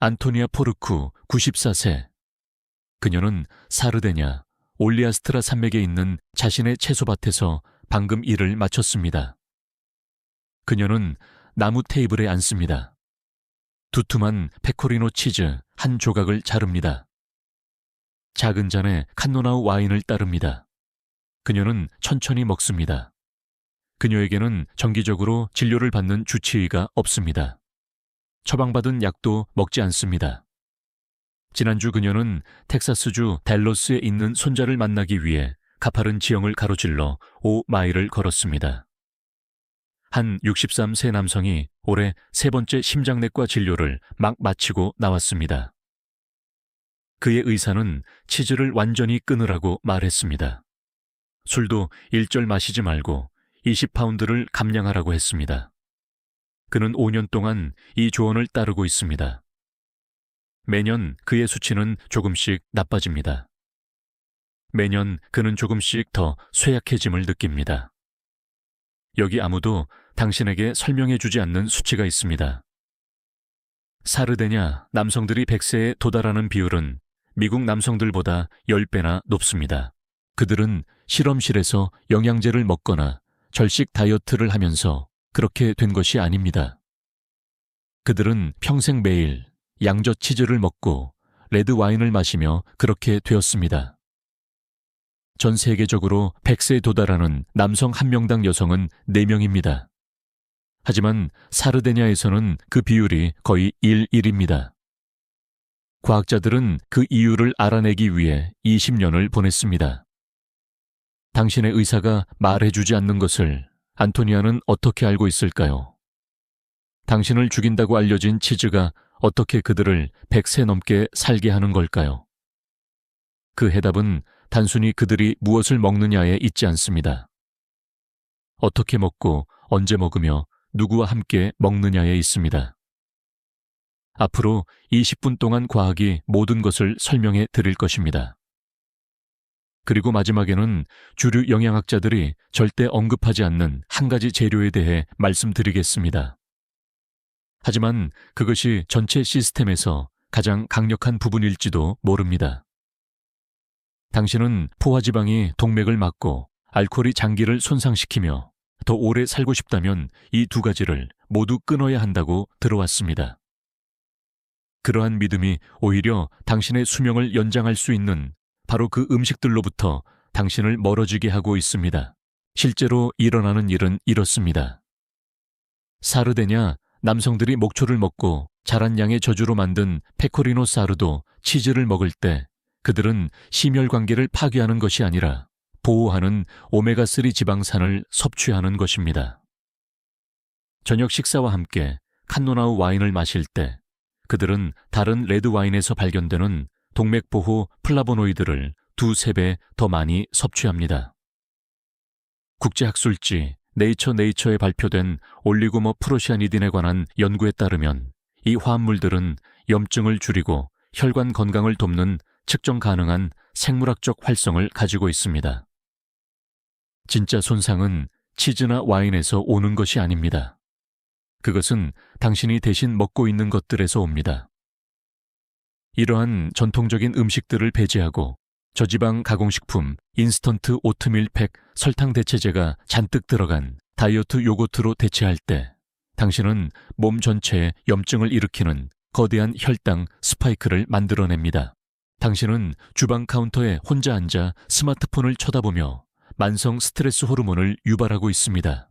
안토니아 포르쿠 94세. 그녀는 사르데냐, 올리아스트라 산맥에 있는 자신의 채소밭에서 방금 일을 마쳤습니다. 그녀는 나무 테이블에 앉습니다. 두툼한 페코리노 치즈 한 조각을 자릅니다. 작은 잔에 칸노나우 와인을 따릅니다. 그녀는 천천히 먹습니다. 그녀에게는 정기적으로 진료를 받는 주치의가 없습니다. 처방받은 약도 먹지 않습니다. 지난주 그녀는 텍사스주 댈러스에 있는 손자를 만나기 위해 가파른 지형을 가로질러 5마일을 걸었습니다. 한 63세 남성이 올해 세 번째 심장내과 진료를 막 마치고 나왔습니다. 그의 의사는 치즈를 완전히 끊으라고 말했습니다. 술도 일절 마시지 말고 20파운드를 감량하라고 했습니다. 그는 5년 동안 이 조언을 따르고 있습니다. 매년 그의 수치는 조금씩 나빠집니다. 매년 그는 조금씩 더 쇠약해짐을 느낍니다. 여기 아무도 당신에게 설명해주지 않는 수치가 있습니다. 사르데냐 남성들이 100세에 도달하는 비율은 미국 남성들보다 10배나 높습니다. 그들은 실험실에서 영양제를 먹거나 절식 다이어트를 하면서 그렇게 된 것이 아닙니다. 그들은 평생 매일 양젓 치즈를 먹고 레드 와인을 마시며 그렇게 되었습니다. 전 세계적으로 100세에 도달하는 남성 1명당 여성은 4명입니다. 하지만 사르데냐에서는 그 비율이 거의 1:1입니다. 과학자들은 그 이유를 알아내기 위해 20년을 보냈습니다. 당신의 의사가 말해주지 않는 것을 안토니아는 어떻게 알고 있을까요? 당신을 죽인다고 알려진 치즈가 어떻게 그들을 100세 넘게 살게 하는 걸까요? 그 해답은 단순히 그들이 무엇을 먹느냐에 있지 않습니다. 어떻게 먹고 언제 먹으며 누구와 함께 먹느냐에 있습니다. 앞으로 20분 동안 과학이 모든 것을 설명해 드릴 것입니다. 그리고 마지막에는 주류 영양학자들이 절대 언급하지 않는 한 가지 재료에 대해 말씀드리겠습니다. 하지만 그것이 전체 시스템에서 가장 강력한 부분일지도 모릅니다. 당신은 포화지방이 동맥을 막고 알코올이 장기를 손상시키며 더 오래 살고 싶다면 이 두 가지를 모두 끊어야 한다고 들어왔습니다. 그러한 믿음이 오히려 당신의 수명을 연장할 수 있는 바로 그 음식들로부터 당신을 멀어지게 하고 있습니다. 실제로 일어나는 일은 이렇습니다. 사르데냐 남성들이 목초를 먹고 자란 양의 저주로 만든 페코리노 사르도 치즈를 먹을 때 그들은 심혈관계를 파괴하는 것이 아니라 보호하는 오메가3 지방산을 섭취하는 것입니다. 저녁 식사와 함께 칸노나우 와인을 마실 때 그들은 다른 레드 와인에서 발견되는 동맥보호 플라보노이드를 2~3배 더 많이 섭취합니다. 국제학술지 네이처에 발표된 올리고머 프로시아니딘에 관한 연구에 따르면 이 화합물들은 염증을 줄이고 혈관 건강을 돕는 측정 가능한 생물학적 활성을 가지고 있습니다. 진짜 손상은 치즈나 와인에서 오는 것이 아닙니다. 그것은 당신이 대신 먹고 있는 것들에서 옵니다. 이러한 전통적인 음식들을 배제하고 저지방 가공식품, 인스턴트 오트밀 팩, 설탕 대체제가 잔뜩 들어간 다이어트 요거트로 대체할 때 당신은 몸 전체에 염증을 일으키는 거대한 혈당 스파이크를 만들어냅니다. 당신은 주방 카운터에 혼자 앉아 스마트폰을 쳐다보며 만성 스트레스 호르몬을 유발하고 있습니다.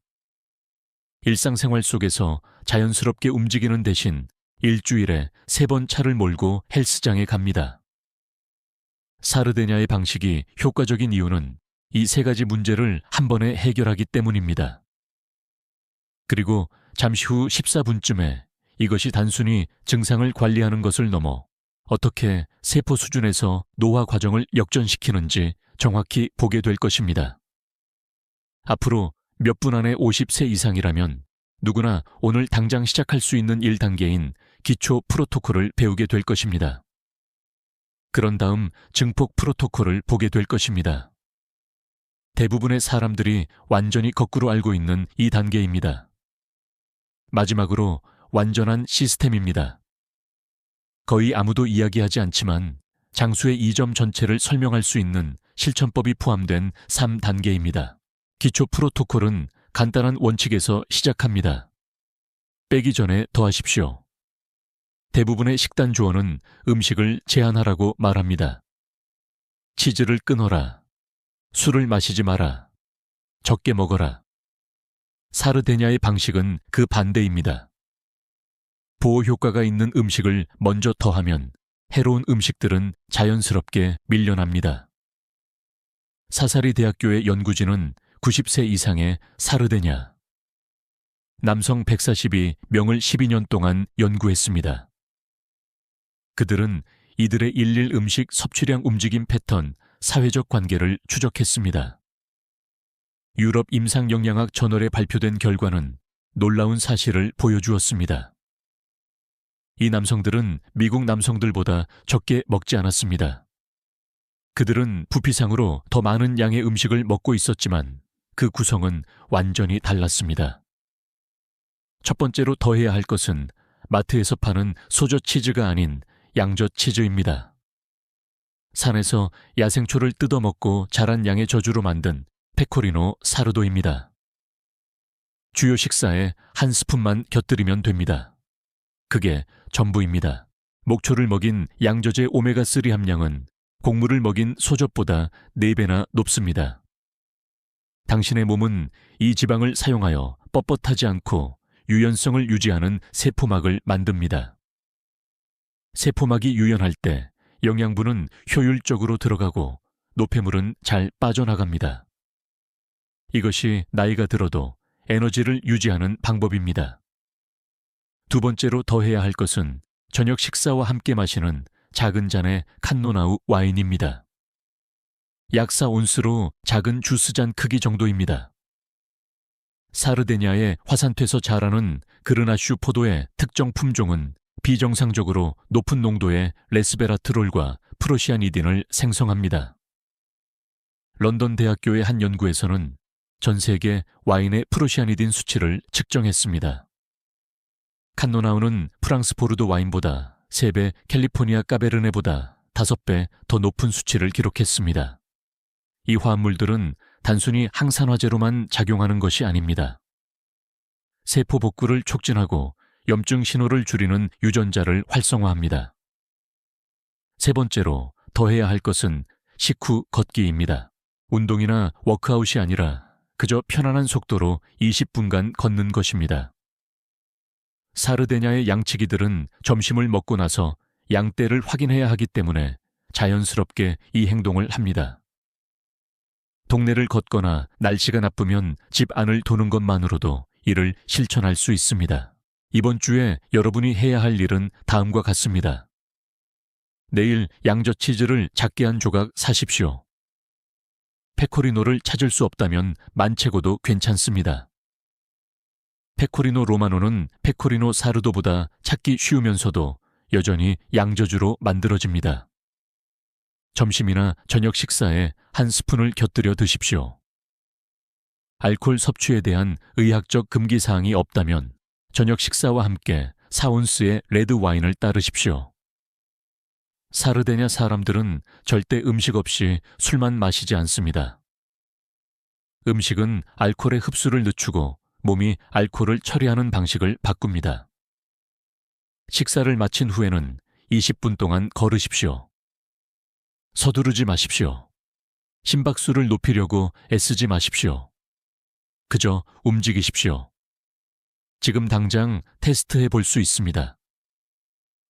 일상생활 속에서 자연스럽게 움직이는 대신 일주일에 3번 차를 몰고 헬스장에 갑니다. 사르데냐의 방식이 효과적인 이유는 이 3가지 문제를 한 번에 해결하기 때문입니다. 그리고 잠시 후 14분쯤에 이것이 단순히 증상을 관리하는 것을 넘어 어떻게 세포 수준에서 노화 과정을 역전시키는지 정확히 보게 될 것입니다. 앞으로 몇 분 안에 50세 이상이라면 누구나 오늘 당장 시작할 수 있는 1단계인 기초 프로토콜을 배우게 될 것입니다. 그런 다음 증폭 프로토콜을 보게 될 것입니다. 대부분의 사람들이 완전히 거꾸로 알고 있는 이 단계입니다. 마지막으로 완전한 시스템입니다. 거의 아무도 이야기하지 않지만 장수의 이 점 전체를 설명할 수 있는 실천법이 포함된 3단계입니다. 기초 프로토콜은 간단한 원칙에서 시작합니다. 빼기 전에 더하십시오. 대부분의 식단 조언은 음식을 제한하라고 말합니다. 치즈를 끊어라. 술을 마시지 마라. 적게 먹어라. 사르데냐의 방식은 그 반대입니다. 보호 효과가 있는 음식을 먼저 더하면 해로운 음식들은 자연스럽게 밀려납니다. 사사리 대학교의 연구진은 90세 이상의 사르데냐, 남성 140이 명을 12년 동안 연구했습니다. 그들은 이들의 일일 음식 섭취량 움직임 패턴, 사회적 관계를 추적했습니다. 유럽 임상영양학 저널에 발표된 결과는 놀라운 사실을 보여주었습니다. 이 남성들은 미국 남성들보다 적게 먹지 않았습니다. 그들은 부피상으로 더 많은 양의 음식을 먹고 있었지만 그 구성은 완전히 달랐습니다. 첫 번째로 더해야 할 것은 마트에서 파는 소저 치즈가 아닌 양젓 치즈입니다. 산에서 야생초를 뜯어먹고 자란 양의 저주로 만든 페코리노 사르도입니다. 주요 식사에 한 스푼만 곁들이면 됩니다. 그게 전부입니다. 목초를 먹인 양젖의 오메가3 함량은 곡물을 먹인 소젖보다 4배나 높습니다. 당신의 몸은 이 지방을 사용하여 뻣뻣하지 않고 유연성을 유지하는 세포막을 만듭니다. 세포막이 유연할 때 영양분은 효율적으로 들어가고 노폐물은 잘 빠져나갑니다. 이것이 나이가 들어도 에너지를 유지하는 방법입니다. 두 번째로 더해야 할 것은 저녁 식사와 함께 마시는 작은 잔의 칸노나우 와인입니다. 약 4온스로 작은 주스잔 크기 정도입니다. 사르데냐의 화산토에서 자라는 그르나슈 포도의 특정 품종은 비정상적으로 높은 농도의 레스베라트롤과 프로시아니딘을 생성합니다. 런던 대학교의 한 연구에서는 전 세계 와인의 프로시아니딘 수치를 측정했습니다. 칸노나우는 프랑스 보르도 와인보다 3배, 캘리포니아 까베르네보다 5배 더 높은 수치를 기록했습니다. 이 화합물들은 단순히 항산화제로만 작용하는 것이 아닙니다. 세포 복구를 촉진하고 염증 신호를 줄이는 유전자를 활성화합니다. 세 번째로 더해야 할 것은 식후 걷기입니다. 운동이나 워크아웃이 아니라 그저 편안한 속도로 20분간 걷는 것입니다. 사르데냐의 양치기들은 점심을 먹고 나서 양떼를 확인해야 하기 때문에 자연스럽게 이 행동을 합니다. 동네를 걷거나 날씨가 나쁘면 집 안을 도는 것만으로도 이를 실천할 수 있습니다. 이번 주에 여러분이 해야 할 일은 다음과 같습니다. 내일 양젓 치즈를 작게 한 조각 사십시오. 페코리노를 찾을 수 없다면 만체고도 괜찮습니다. 페코리노 로마노는 페코리노 사르도보다 찾기 쉬우면서도 여전히 양저주로 만들어집니다. 점심이나 저녁 식사에 한 스푼을 곁들여 드십시오. 알코올 섭취에 대한 의학적 금기 사항이 없다면 저녁 식사와 함께 4온스의 레드 와인을 따르십시오. 사르데냐 사람들은 절대 음식 없이 술만 마시지 않습니다. 음식은 알코올의 흡수를 늦추고 몸이 알코올을 처리하는 방식을 바꿉니다. 식사를 마친 후에는 20분 동안 걸으십시오. 서두르지 마십시오. 심박수를 높이려고 애쓰지 마십시오. 그저 움직이십시오. 지금 당장 테스트해 볼 수 있습니다.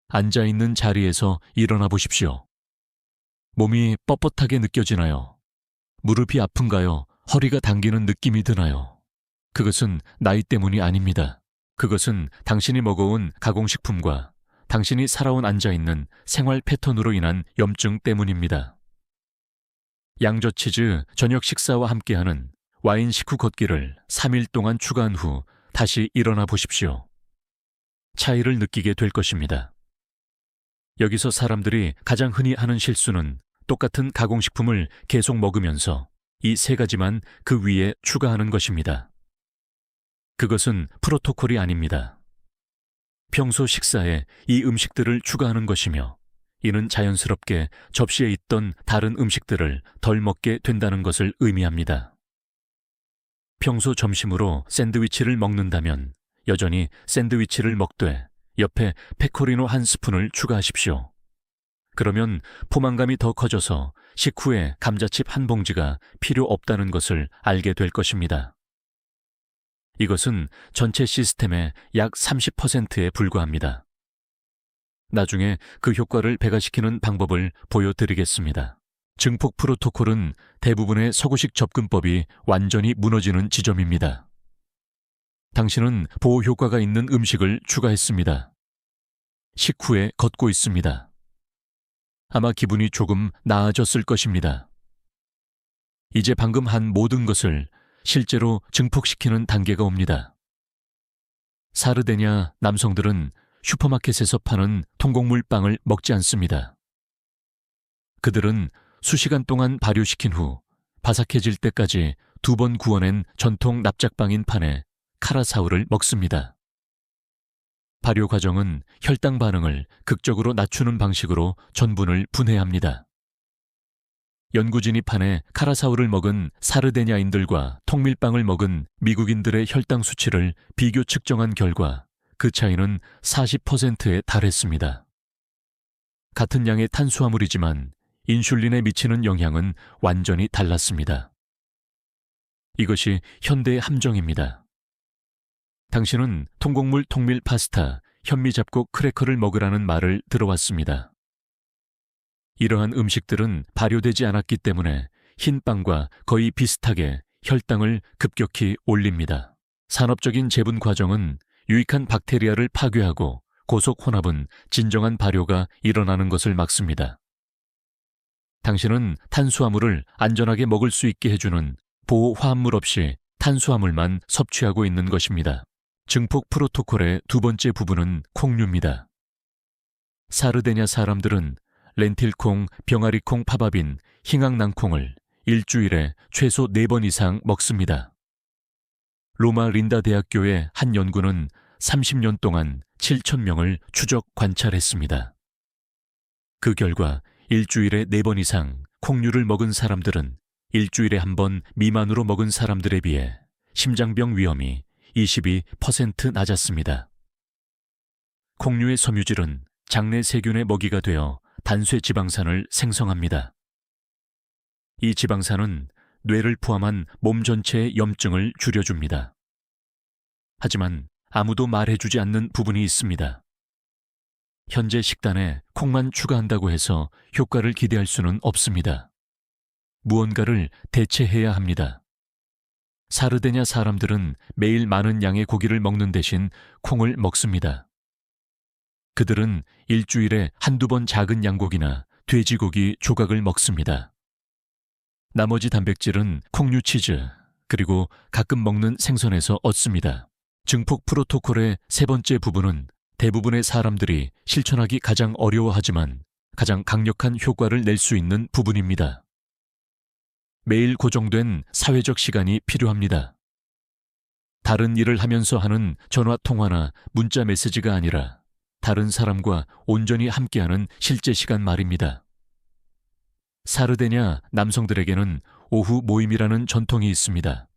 앉아있는 자리에서 일어나 보십시오. 몸이 뻣뻣하게 느껴지나요? 무릎이 아픈가요? 허리가 당기는 느낌이 드나요? 그것은 나이 때문이 아닙니다. 그것은 당신이 먹어온 가공식품과 당신이 살아온 앉아있는 생활 패턴으로 인한 염증 때문입니다. 양젓 치즈 저녁 식사와 함께하는 와인 식후 걷기를 3일 동안 추가한 후 다시 일어나 보십시오. 차이를 느끼게 될 것입니다. 여기서 사람들이 가장 흔히 하는 실수는 똑같은 가공식품을 계속 먹으면서 이 3가지만 그 위에 추가하는 것입니다. 그것은 프로토콜이 아닙니다. 평소 식사에 이 음식들을 추가하는 것이며, 이는 자연스럽게 접시에 있던 다른 음식들을 덜 먹게 된다는 것을 의미합니다. 평소 점심으로 샌드위치를 먹는다면 여전히 샌드위치를 먹되 옆에 페코리노 한 스푼을 추가하십시오. 그러면 포만감이 더 커져서 식후에 감자칩 한 봉지가 필요 없다는 것을 알게 될 것입니다. 이것은 전체 시스템의 약 30%에 불과합니다. 나중에 그 효과를 배가시키는 방법을 보여드리겠습니다. 증폭 프로토콜은 대부분의 서구식 접근법이 완전히 무너지는 지점입니다. 당신은 보호 효과가 있는 음식을 추가했습니다. 식후에 걷고 있습니다. 아마 기분이 조금 나아졌을 것입니다. 이제 방금 한 모든 것을 실제로 증폭시키는 단계가 옵니다. 사르데냐 남성들은 슈퍼마켓에서 파는 통곡물 빵을 먹지 않습니다. 그들은 수시간 동안 발효시킨 후 바삭해질 때까지 2번 구워낸 전통 납작빵인 판에 카라사우를 먹습니다. 발효 과정은 혈당 반응을 극적으로 낮추는 방식으로 전분을 분해합니다. 연구진이 판에 카라사우를 먹은 사르데냐인들과 통밀빵을 먹은 미국인들의 혈당 수치를 비교 측정한 결과 그 차이는 40%에 달했습니다. 같은 양의 탄수화물이지만 인슐린에 미치는 영향은 완전히 달랐습니다. 이것이 현대의 함정입니다. 당신은 통곡물 통밀 파스타, 현미잡곡 크래커를 먹으라는 말을 들어왔습니다. 이러한 음식들은 발효되지 않았기 때문에 흰 빵과 거의 비슷하게 혈당을 급격히 올립니다. 산업적인 재분 과정은 유익한 박테리아를 파괴하고 고속 혼합은 진정한 발효가 일어나는 것을 막습니다. 당신은 탄수화물을 안전하게 먹을 수 있게 해주는 보호 화합물 없이 탄수화물만 섭취하고 있는 것입니다. 증폭 프로토콜의 두 번째 부분은 콩류입니다. 사르데냐 사람들은 렌틸콩, 병아리콩, 파바빈, 흰강낭콩을 일주일에 최소 4번 이상 먹습니다. 로마 린다 대학교의 한 연구는 30년 동안 7,000명을 추적 관찰했습니다. 그 결과 일주일에 4번 이상 콩류를 먹은 사람들은 일주일에 1번 미만으로 먹은 사람들에 비해 심장병 위험이 22% 낮았습니다. 콩류의 섬유질은 장내 세균의 먹이가 되어 단쇄 지방산을 생성합니다. 이 지방산은 뇌를 포함한 몸 전체의 염증을 줄여줍니다. 하지만 아무도 말해주지 않는 부분이 있습니다. 현재 식단에 콩만 추가한다고 해서 효과를 기대할 수는 없습니다. 무언가를 대체해야 합니다. 사르데냐 사람들은 매일 많은 양의 고기를 먹는 대신 콩을 먹습니다. 그들은 일주일에 한두 번 작은 양고기나 돼지고기 조각을 먹습니다. 나머지 단백질은 콩류 치즈, 그리고 가끔 먹는 생선에서 얻습니다. 증폭 프로토콜의 세 번째 부분은 대부분의 사람들이 실천하기 가장 어려워하지만 가장 강력한 효과를 낼 수 있는 부분입니다. 매일 고정된 사회적 시간이 필요합니다. 다른 일을 하면서 하는 전화 통화나 문자 메시지가 아니라 다른 사람과 온전히 함께하는 실제 시간 말입니다. 사르데냐 남성들에게는 오후 모임이라는 전통이 있습니다.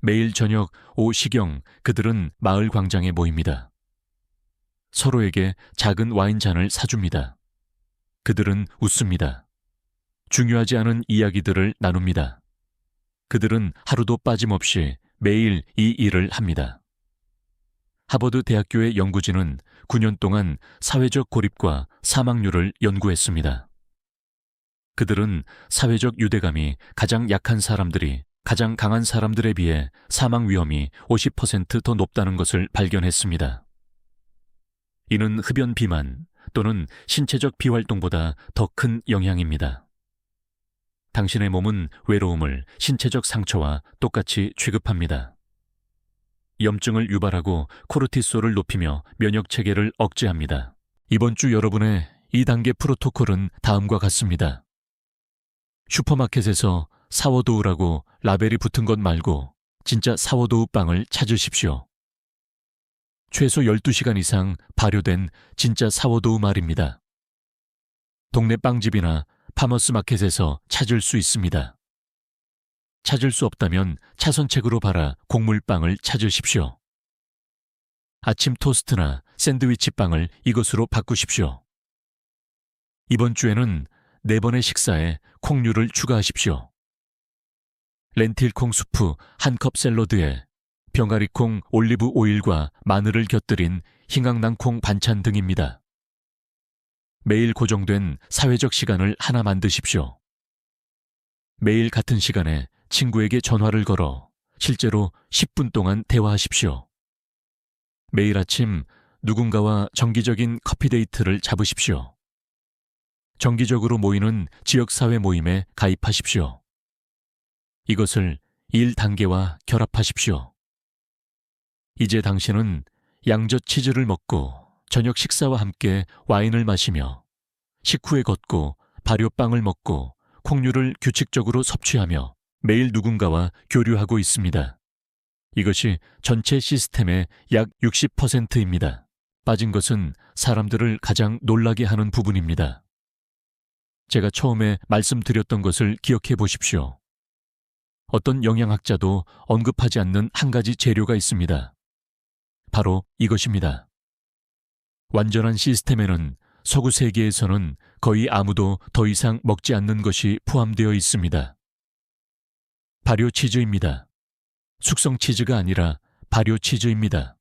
매일 저녁 오후 시경 그들은 마을 광장에 모입니다. 서로에게 작은 와인잔을 사줍니다. 그들은 웃습니다. 중요하지 않은 이야기들을 나눕니다. 그들은 하루도 빠짐없이 매일 이 일을 합니다. 하버드 대학교의 연구진은 9년 동안 사회적 고립과 사망률을 연구했습니다. 그들은 사회적 유대감이 가장 약한 사람들이 가장 강한 사람들에 비해 사망 위험이 50% 더 높다는 것을 발견했습니다. 이는 흡연 비만 또는 신체적 비활동보다 더 큰 영향입니다. 당신의 몸은 외로움을 신체적 상처와 똑같이 취급합니다. 염증을 유발하고 코르티솔을 높이며 면역 체계를 억제합니다. 이번 주 여러분의 2단계 프로토콜은 다음과 같습니다. 슈퍼마켓에서 사워도우라고 라벨이 붙은 것 말고 진짜 사워도우 빵을 찾으십시오. 최소 12시간 이상 발효된 진짜 사워도우 말입니다. 동네 빵집이나 파머스 마켓에서 찾을 수 있습니다. 찾을 수 없다면 차선책으로 발아 곡물빵을 찾으십시오. 아침 토스트나 샌드위치 빵을 이것으로 바꾸십시오. 이번 주에는 4번의 식사에 콩류를 추가하십시오. 렌틸콩 수프 1컵 샐러드에 병아리콩 올리브 오일과 마늘을 곁들인 흰강낭콩 반찬 등입니다. 매일 고정된 사회적 시간을 하나 만드십시오. 매일 같은 시간에 친구에게 전화를 걸어 실제로 10분 동안 대화하십시오. 매일 아침 누군가와 정기적인 커피 데이트를 잡으십시오. 정기적으로 모이는 지역사회 모임에 가입하십시오. 이것을 1단계와 결합하십시오. 이제 당신은 양젓 치즈를 먹고 저녁 식사와 함께 와인을 마시며 식후에 걷고 발효빵을 먹고 콩류를 규칙적으로 섭취하며 매일 누군가와 교류하고 있습니다. 이것이 전체 시스템의 약 60%입니다. 빠진 것은 사람들을 가장 놀라게 하는 부분입니다. 제가 처음에 말씀드렸던 것을 기억해 보십시오. 어떤 영양학자도 언급하지 않는 한 가지 재료가 있습니다. 바로 이것입니다. 완전한 시스템에는 서구 세계에서는 거의 아무도 더 이상 먹지 않는 것이 포함되어 있습니다. 발효 치즈입니다. 숙성 치즈가 아니라 발효 치즈입니다.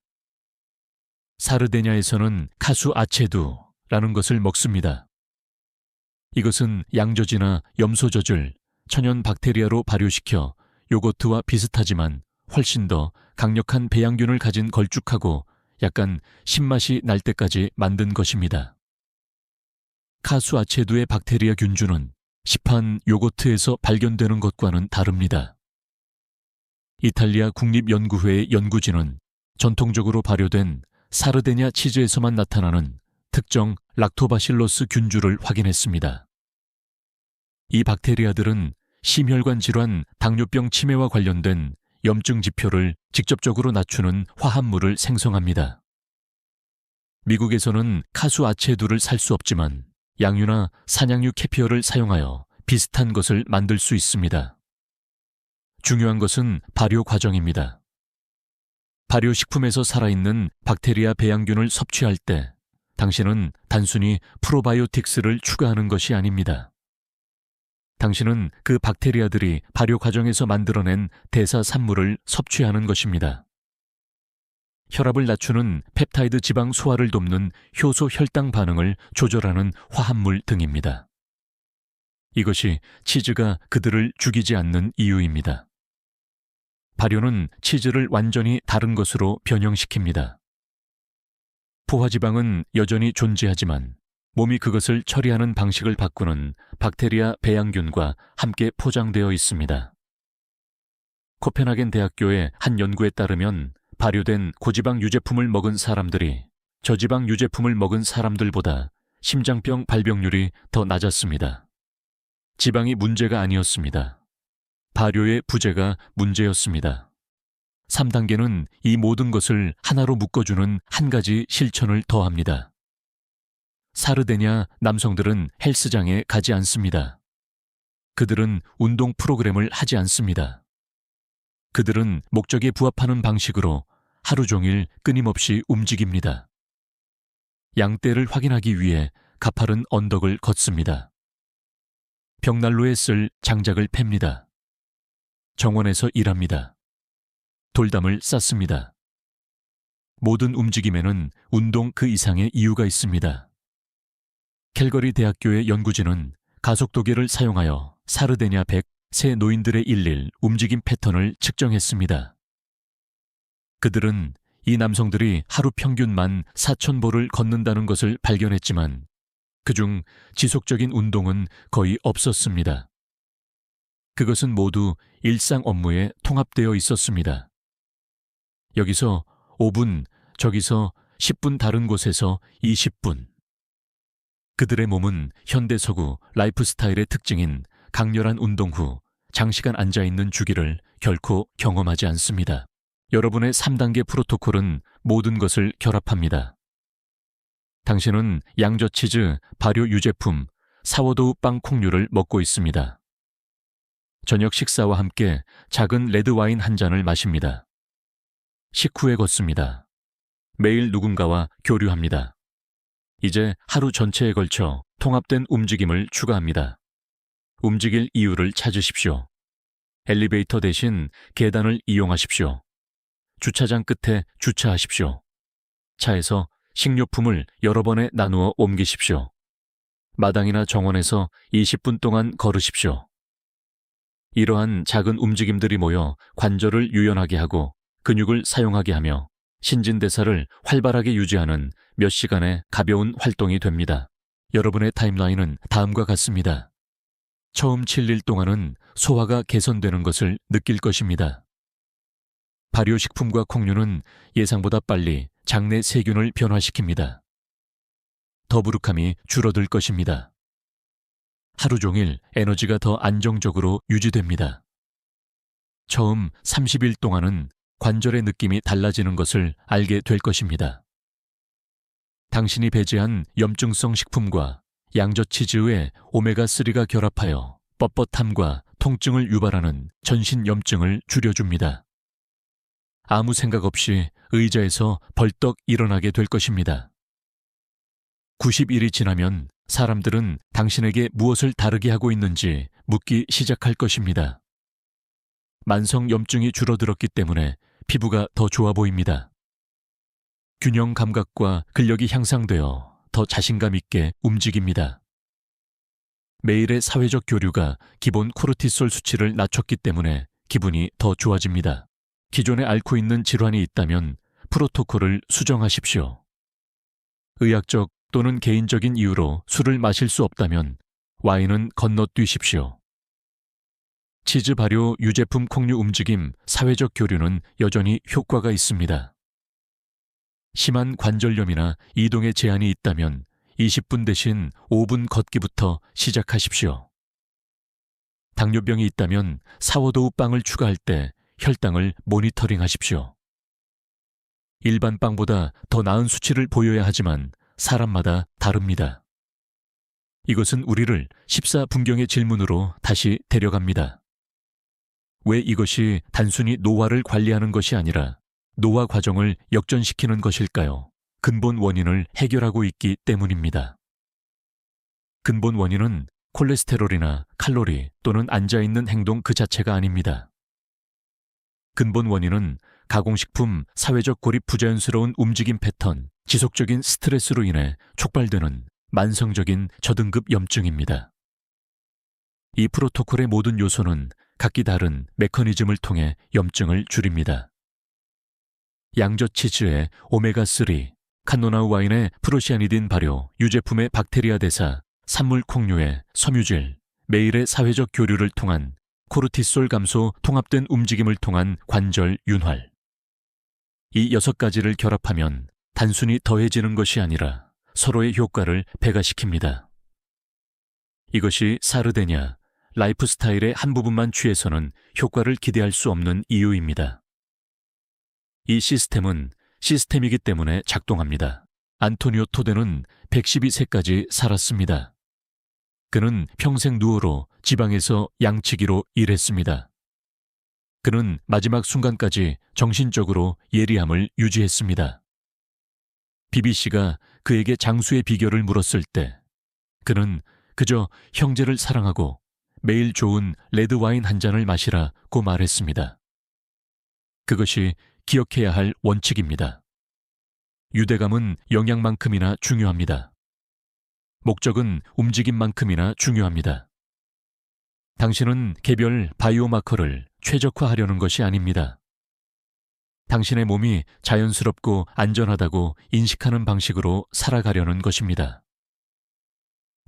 사르데냐에서는 카수 아체두라는 것을 먹습니다. 이것은 양젖이나 염소젖을 천연 박테리아로 발효시켜 요거트와 비슷하지만 훨씬 더 강력한 배양균을 가진 걸쭉하고 약간 신맛이 날 때까지 만든 것입니다. 카수 아체두의 박테리아 균주는 시판 요거트에서 발견되는 것과는 다릅니다. 이탈리아 국립연구회의 연구진은 전통적으로 발효된 사르데냐 치즈에서만 나타나는 특정 락토바실러스 균주를 확인했습니다. 이 박테리아들은 심혈관 질환, 당뇨병 치매와 관련된 염증 지표를 직접적으로 낮추는 화합물을 생성합니다. 미국에서는 카수 아체두를 살 수 없지만 양유나 산양유 캐피어를 사용하여 비슷한 것을 만들 수 있습니다. 중요한 것은 발효 과정입니다. 발효식품에서 살아있는 박테리아 배양균을 섭취할 때 당신은 단순히 프로바이오틱스를 추가하는 것이 아닙니다. 당신은 그 박테리아들이 발효 과정에서 만들어낸 대사 산물을 섭취하는 것입니다. 혈압을 낮추는 펩타이드 지방 소화를 돕는 효소 혈당 반응을 조절하는 화합물 등입니다. 이것이 치즈가 그들을 죽이지 않는 이유입니다. 발효는 치즈를 완전히 다른 것으로 변형시킵니다. 포화지방은 여전히 존재하지만 몸이 그것을 처리하는 방식을 바꾸는 박테리아 배양균과 함께 포장되어 있습니다. 코펜하겐 대학교의 한 연구에 따르면 발효된 고지방 유제품을 먹은 사람들이 저지방 유제품을 먹은 사람들보다 심장병 발병률이 더 낮았습니다. 지방이 문제가 아니었습니다. 발효의 부재가 문제였습니다. 3단계는 이 모든 것을 하나로 묶어주는 한 가지 실천을 더합니다. 사르데냐 남성들은 헬스장에 가지 않습니다. 그들은 운동 프로그램을 하지 않습니다. 그들은 목적에 부합하는 방식으로 하루 종일 끊임없이 움직입니다. 양떼를 확인하기 위해 가파른 언덕을 걷습니다. 벽난로에 쓸 장작을 팹니다. 정원에서 일합니다. 돌담을 쌓습니다. 모든 움직임에는 운동 그 이상의 이유가 있습니다. 캘거리 대학교의 연구진은 가속도계를 사용하여 사르데냐 100세 노인들의 일일 움직임 패턴을 측정했습니다. 그들은 이 남성들이 하루 평균만 4,000보를 걷는다는 것을 발견했지만 그중 지속적인 운동은 거의 없었습니다. 그것은 모두 일상 업무에 통합되어 있었습니다. 여기서 5분, 저기서 10분 다른 곳에서 20분. 그들의 몸은 현대 서구 라이프 스타일의 특징인 강렬한 운동 후 장시간 앉아있는 주기를 결코 경험하지 않습니다. 여러분의 3단계 프로토콜은 모든 것을 결합합니다. 당신은 양저치즈, 발효 유제품, 사워도우 빵 콩류를 먹고 있습니다. 저녁 식사와 함께 작은 레드와인 한 잔을 마십니다. 식후에 걷습니다. 매일 누군가와 교류합니다. 이제 하루 전체에 걸쳐 통합된 움직임을 추가합니다. 움직일 이유를 찾으십시오. 엘리베이터 대신 계단을 이용하십시오. 주차장 끝에 주차하십시오. 차에서 식료품을 여러 번에 나누어 옮기십시오. 마당이나 정원에서 20분 동안 걸으십시오. 이러한 작은 움직임들이 모여 관절을 유연하게 하고 근육을 사용하게 하며 신진대사를 활발하게 유지하는 몇 시간의 가벼운 활동이 됩니다. 여러분의 타임라인은 다음과 같습니다. 처음 7일 동안은 소화가 개선되는 것을 느낄 것입니다. 발효식품과 콩류는 예상보다 빨리 장내 세균을 변화시킵니다. 더부룩함이 줄어들 것입니다. 하루 종일 에너지가 더 안정적으로 유지됩니다. 처음 30일 동안은 관절의 느낌이 달라지는 것을 알게 될 것입니다. 당신이 배제한 염증성 식품과 양저치즈의 오메가3가 결합하여 뻣뻣함과 통증을 유발하는 전신 염증을 줄여줍니다. 아무 생각 없이 의자에서 벌떡 일어나게 될 것입니다. 90일이 지나면 사람들은 당신에게 무엇을 다르게 하고 있는지 묻기 시작할 것입니다. 만성 염증이 줄어들었기 때문에 피부가 더 좋아 보입니다. 균형 감각과 근력이 향상되어 더 자신감 있게 움직입니다. 매일의 사회적 교류가 기본 코르티솔 수치를 낮췄기 때문에 기분이 더 좋아집니다. 기존에 앓고 있는 질환이 있다면 프로토콜을 수정하십시오. 의학적 또는 개인적인 이유로 술을 마실 수 없다면 와인은 건너뛰십시오. 치즈 발효 유제품 콩류 움직임 사회적 교류는 여전히 효과가 있습니다. 심한 관절염이나 이동에 제한이 있다면 20분 대신 5분 걷기부터 시작하십시오. 당뇨병이 있다면 사워도우 빵을 추가할 때 혈당을 모니터링 하십시오. 일반 빵보다 더 나은 수치를 보여야 하지만 사람마다 다릅니다. 이것은 우리를 십사분경의 질문으로 다시 데려갑니다. 왜 이것이 단순히 노화를 관리하는 것이 아니라 노화 과정을 역전시키는 것일까요? 근본 원인을 해결하고 있기 때문입니다. 근본 원인은 콜레스테롤이나 칼로리 또는 앉아있는 행동 그 자체가 아닙니다. 근본 원인은 가공식품, 사회적 고립 부자연스러운 움직임 패턴, 지속적인 스트레스로 인해 촉발되는 만성적인 저등급 염증입니다. 이 프로토콜의 모든 요소는 각기 다른 메커니즘을 통해 염증을 줄입니다. 양저치즈의 오메가3, 칸노나우 와인의 프로시아니딘 발효, 유제품의 박테리아 대사, 산물 콩류의 섬유질, 매일의 사회적 교류를 통한 코르티솔 감소 통합된 움직임을 통한 관절 윤활. 이 6가지를 결합하면 단순히 더해지는 것이 아니라 서로의 효과를 배가시킵니다. 이것이 사르데냐, 라이프스타일의 한 부분만 취해서는 효과를 기대할 수 없는 이유입니다. 이 시스템은 시스템이기 때문에 작동합니다. 안토니오 토데는 112세까지 살았습니다. 그는 평생 누워로 지방에서 양치기로 일했습니다. 그는 마지막 순간까지 정신적으로 예리함을 유지했습니다. BBC가 그에게 장수의 비결을 물었을 때 그는 그저 형제를 사랑하고 매일 좋은 레드와인 한 잔을 마시라고 말했습니다. 그것이 기억해야 할 원칙입니다. 유대감은 영양만큼이나 중요합니다. 목적은 움직임만큼이나 중요합니다. 당신은 개별 바이오마커를 최적화하려는 것이 아닙니다. 당신의 몸이 자연스럽고 안전하다고 인식하는 방식으로 살아가려는 것입니다.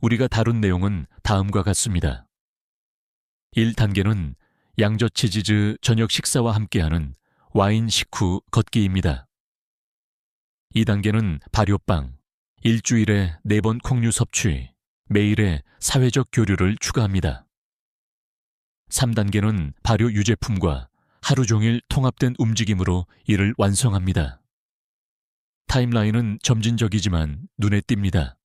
우리가 다룬 내용은 다음과 같습니다. 1단계는 양저치즈 저녁 식사와 함께하는 와인 식후 걷기입니다. 2단계는 발효빵, 일주일에 4번 콩류 섭취, 매일의 사회적 교류를 추가합니다. 3단계는 발효 유제품과 하루 종일 통합된 움직임으로 이를 완성합니다. 타임라인은 점진적이지만 눈에 띕니다.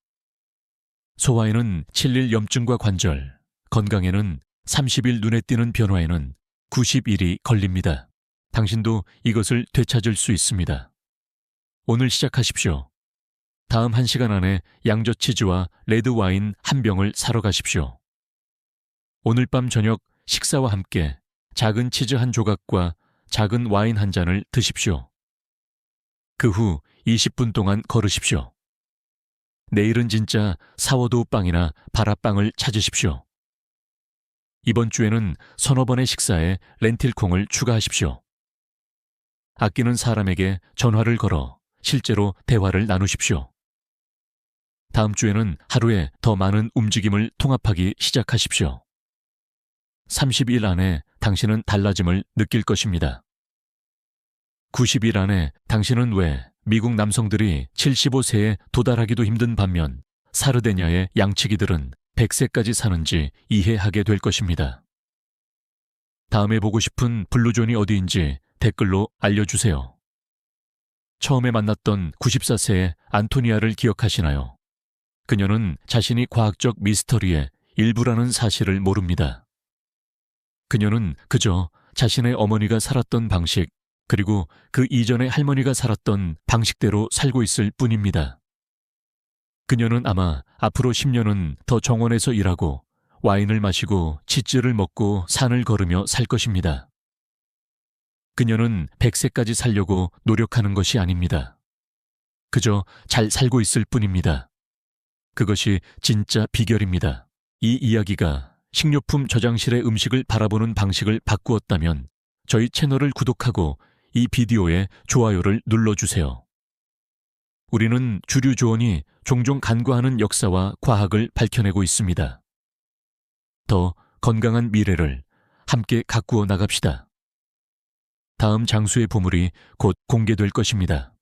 소화에는 7일 염증과 관절, 건강에는 30일 눈에 띄는 변화에는 90일이 걸립니다. 당신도 이것을 되찾을 수 있습니다. 오늘 시작하십시오. 다음 1시간 안에 양저치즈와 레드와인 한 병을 사러 가십시오. 오늘 밤 저녁 식사와 함께 작은 치즈 한 조각과 작은 와인 한 잔을 드십시오. 그 후 20분 동안 걸으십시오. 내일은 진짜 사워도우 빵이나 바라빵을 찾으십시오. 이번 주에는 서너 번의 식사에 렌틸콩을 추가하십시오. 아끼는 사람에게 전화를 걸어 실제로 대화를 나누십시오. 다음 주에는 하루에 더 많은 움직임을 통합하기 시작하십시오. 30일 안에 당신은 달라짐을 느낄 것입니다. 90일 안에 당신은 왜 미국 남성들이 75세에 도달하기도 힘든 반면 사르데냐의 양치기들은 100세까지 사는지 이해하게 될 것입니다. 다음에 보고 싶은 블루존이 어디인지 댓글로 알려주세요. 처음에 만났던 94세의 안토니아를 기억하시나요? 그녀는 자신이 과학적 미스터리의 일부라는 사실을 모릅니다. 그녀는 그저 자신의 어머니가 살았던 방식, 그리고 그 이전의 할머니가 살았던 방식대로 살고 있을 뿐입니다. 그녀는 아마 앞으로 10년은 더 정원에서 일하고 와인을 마시고 치즈를 먹고 산을 걸으며 살 것입니다. 그녀는 100세까지 살려고 노력하는 것이 아닙니다. 그저 잘 살고 있을 뿐입니다. 그것이 진짜 비결입니다. 이 이야기가 식료품 저장실의 음식을 바라보는 방식을 바꾸었다면 저희 채널을 구독하고 이 비디오에 좋아요를 눌러주세요. 우리는 주류 조언이 종종 간과하는 역사와 과학을 밝혀내고 있습니다. 더 건강한 미래를 함께 가꾸어 나갑시다. 다음 장수의 보물이 곧 공개될 것입니다.